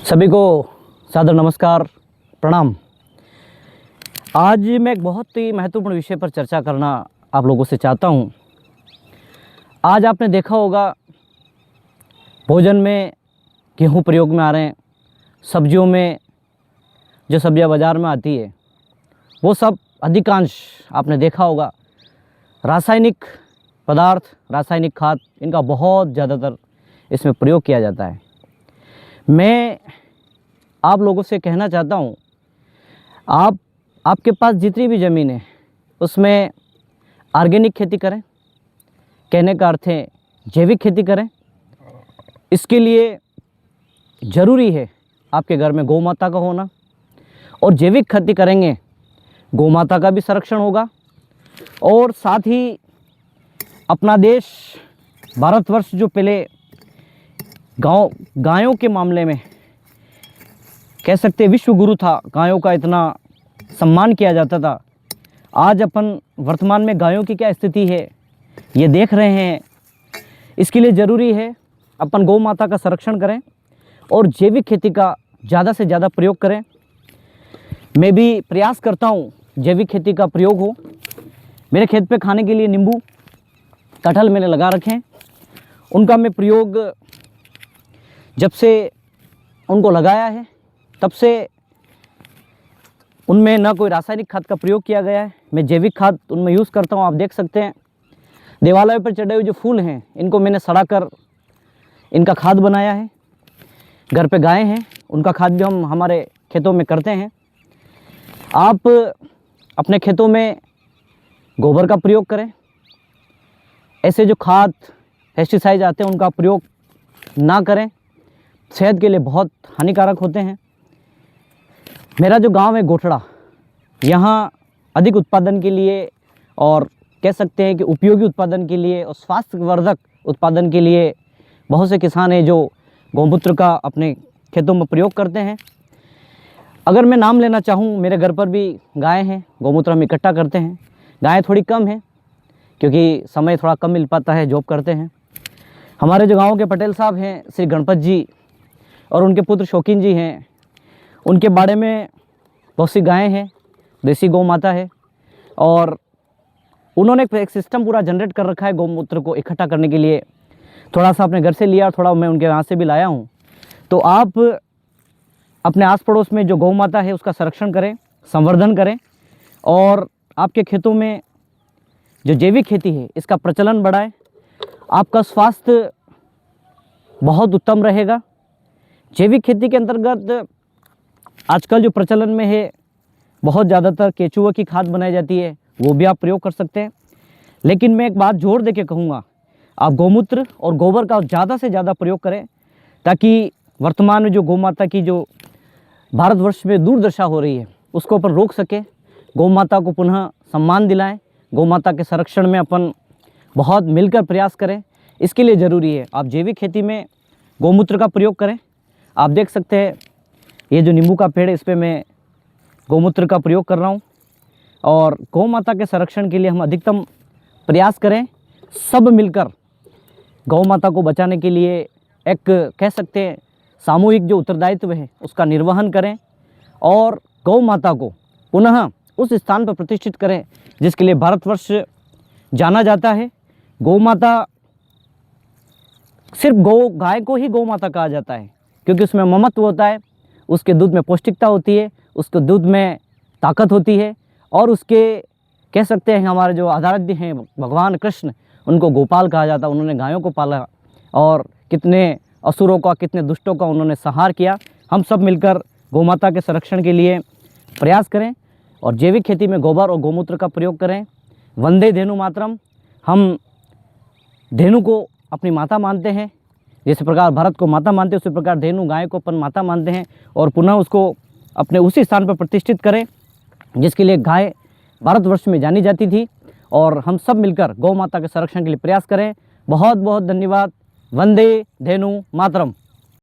सभी को सादर नमस्कार, प्रणाम। आज मैं एक बहुत ही महत्वपूर्ण विषय पर चर्चा करना आप लोगों से चाहता हूं। आज आपने देखा होगा भोजन में गेहूं प्रयोग में आ रहे हैं, सब्जियों में जो सब्जियां बाज़ार में आती है वो सब अधिकांश आपने देखा होगा रासायनिक पदार्थ, रासायनिक खाद, इनका बहुत ज़्यादातर इसमें प्रयोग किया जाता है। मैं आप लोगों से कहना चाहता हूँ, आपके पास जितनी भी ज़मीन है उसमें ऑर्गेनिक खेती करें। कहने का अर्थ है जैविक खेती करें। इसके लिए ज़रूरी है आपके घर में गौ माता का होना, और जैविक खेती करेंगे गौ माता का भी संरक्षण होगा, और साथ ही अपना देश भारतवर्ष जो पहले गायों के मामले में कह सकते हैं विश्व गुरु था, गायों का इतना सम्मान किया जाता था। आज अपन वर्तमान में गायों की क्या स्थिति है ये देख रहे हैं। इसके लिए ज़रूरी है अपन गौ माता का संरक्षण करें और जैविक खेती का ज़्यादा से ज़्यादा प्रयोग करें। मैं भी प्रयास करता हूँ जैविक खेती का प्रयोग हो। मेरे खेत पे खाने के लिए नींबू, कटहल मैंने लगा रखे हैं। उनका मैं प्रयोग जब से उनको लगाया है तब से उनमें ना कोई रासायनिक खाद का प्रयोग किया गया है। मैं जैविक खाद उनमें यूज़ करता हूँ। आप देख सकते हैं देवालय पर चढ़े हुए जो फूल हैं इनको मैंने सड़ाकर इनका खाद बनाया है। घर पे गाय हैं, उनका खाद भी हम हमारे खेतों में करते हैं। आप अपने खेतों में गोबर का प्रयोग करें। ऐसे जो खाद पेस्टिसाइड आते हैं उनका प्रयोग ना करें, सेहत के लिए बहुत हानिकारक होते हैं। मेरा जो गांव है गोठड़ा, यहाँ अधिक उत्पादन के लिए और कह सकते हैं कि उपयोगी उत्पादन के लिए और स्वास्थ्यवर्धक उत्पादन के लिए बहुत से किसान हैं जो गौमूत्र का अपने खेतों में प्रयोग करते हैं। अगर मैं नाम लेना चाहूँ, मेरे घर पर भी गाय हैं, गौमूत्र हम इकट्ठा करते हैं। गायें थोड़ी कम हैं क्योंकि समय थोड़ा कम मिल पाता है, जॉब करते हैं। हमारे जो गाँव के पटेल साहब हैं श्री गणपत जी और उनके पुत्र शौकीन जी हैं, उनके बाड़े में बहुत सी गायें हैं, देसी गौ माता है, और उन्होंने एक सिस्टम पूरा जनरेट कर रखा है गौमूत्र को इकट्ठा करने के लिए। थोड़ा सा अपने घर से लिया और थोड़ा मैं उनके यहाँ से भी लाया हूँ। तो आप अपने आस पड़ोस में जो गौ माता है उसका संरक्षण करें, संवर्धन करें, और आपके खेतों में जो जैविक खेती है इसका प्रचलन बढ़ाएं। आपका स्वास्थ्य बहुत उत्तम रहेगा। जैविक खेती के अंतर्गत आजकल जो प्रचलन में है बहुत ज़्यादातर केचुआ की खाद बनाई जाती है, वो भी आप प्रयोग कर सकते हैं। लेकिन मैं एक बात जोर दे के कहूँगा, आप गौमूत्र और गोबर का ज़्यादा से ज़्यादा प्रयोग करें ताकि वर्तमान में जो गौ माता की जो भारतवर्ष में दुर्दशा हो रही है उसको अपन रोक सके, गौ माता को पुनः सम्मान दिलाएं, गौ माता के संरक्षण में अपन बहुत मिलकर प्रयास करें। इसके लिए ज़रूरी है आप जैविक खेती में गौमूत्र का प्रयोग करें। आप देख सकते हैं ये जो नींबू का पेड़ है इस पर मैं गौमूत्र का प्रयोग कर रहा हूँ, और गौ माता के संरक्षण के लिए हम अधिकतम प्रयास करें। सब मिलकर गौ माता को बचाने के लिए एक कह सकते हैं सामूहिक जो उत्तरदायित्व है उसका निर्वहन करें, और गौ माता को पुनः उस स्थान पर प्रतिष्ठित करें जिसके लिए भारतवर्ष जाना जाता है। गौ माता सिर्फ गाय को ही गौ माता कहा जाता है क्योंकि उसमें ममत्व होता है, उसके दूध में पौष्टिकता होती है, उसके दूध में ताकत होती है, और उसके कह सकते हैं हमारे जो आराध्य हैं भगवान कृष्ण, उनको गोपाल कहा जाता है। उन्होंने गायों को पाला और कितने असुरों का, कितने दुष्टों का उन्होंने संहार किया। हम सब मिलकर गौ माता के संरक्षण के लिए प्रयास करें और जैविक खेती में गोबर और गौमूत्र का प्रयोग करें। वंदे धेनु मातरम। हम धेनु को अपनी माता मानते हैं, जिस प्रकार भारत को माता मानते हैं उसी प्रकार धेनु गाय को अपन माता मानते हैं, और पुनः उसको अपने उसी स्थान पर प्रतिष्ठित करें जिसके लिए गाय भारतवर्ष में जानी जाती थी। और हम सब मिलकर गौ माता के संरक्षण के लिए प्रयास करें। बहुत बहुत धन्यवाद। वंदे धेनु मातरम।